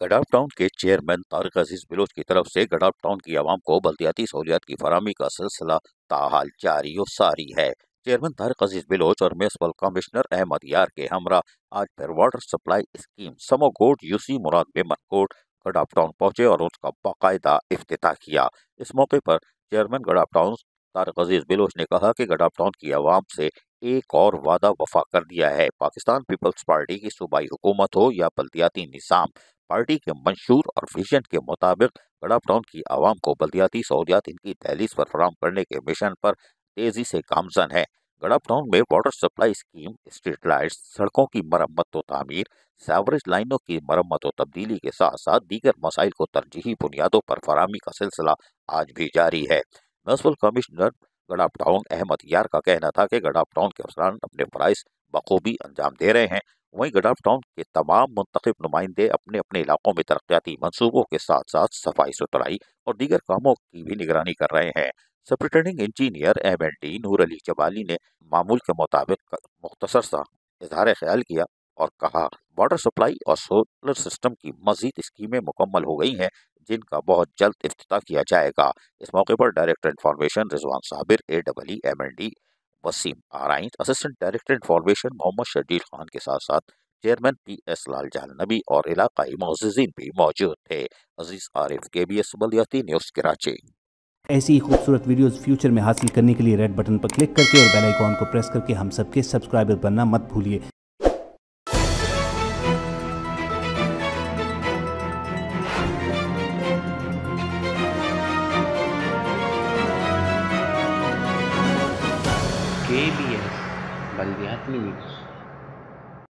गडाफ town के chairman Tariq अजीज बिलोच की तरफ से गडाफ टाउन की आवाम को बल्दियाती सहूलियात की फराहमी का सिलसिला ताहाल जारी और सारी है। चेयरमैन तारिक अजीज बिलोच और म्यूनसिपल कमिश्नर अहमद यार के हमरा आज फिर वाटर सप्लाई स्कीम समोकोट यूसी मुराद मेमन कोट गडाफ टाउन पहुंचे और उसका बाकायदा इफ्तिताह किया। इस मौके पर चेयरमैन गडाफ टाउन तारिक अजीज बिलोच ने कहा कि गडाफ टाउन की आवाम से एक और वादा वफा कर दिया है। पाकिस्तान पीपल्स पार्टी की सूबाई हुकूमत हो या बल्दियाती निज़ाम, पार्टी के मंशूर और विजन के मुताबिक गडाफ टाउन की आवाम को बल्दियाती सहूलियात इनकी दहलीज पर फराहम करने के मिशन पर तेजी से गामजन है। गडाफ टाउन में water supply scheme, street lights, सड़कों की मरम्मत व तामीर, सावरेज लाइनों की मरम्मत व तब्दीली के साथ साथ दीगर मसाइल को तरजीही बुनियादों पर फराहमी का सिलसिला आज भी जारी है। म्यूनसिपल कमिश्नर गडाफ टाउन अहमद यार का कहना था कि गडाफ टाउन के अफसरान अपने फराइज बखूबी अंजाम दे रहे हैं। वहीं गडाफ टाउन के तमाम मुंतखब नुमाइंदे अपने अपने इलाकों में तरक्याती मंसूबों के साथ साथ सफाई सुथराई और दीगर कामों की भी निगरानी कर रहे हैं। सुपरिटेंडिंग इंजीनियर MND नूर अली जबाली ने मामूल के मुताबिक मुख्तसर सा इजहार ख्याल किया और कहा, वाटर सप्लाई और सोलर सिस्टम की मजीद स्कीमें मुकम्मल हो गई हैं जिनका बहुत जल्द इफ्तिताह किया जाएगा। इस मौके पर director information Rizwan Sabir AEE MND Waseem Arain, assistant director information Mohammad Sharjeel Khan के साथ साथ चेयरमैन PS लाल जानबी और इलाकाई मुअज़्ज़िज़ीन भी मौजूद थे। अजीज आरिफ, KBS बल्दियाती न्यूज़ कराची। ऐसी ही खूबसूरत वीडियोस फ्यूचर में हासिल करने के लिए रेड बटन पर क्लिक करके और बेल आइकॉन को प्रेस करके हम सबके सब्सक्राइबर बनना मत भूलिए। KBS बल्दियाती न्यूज़।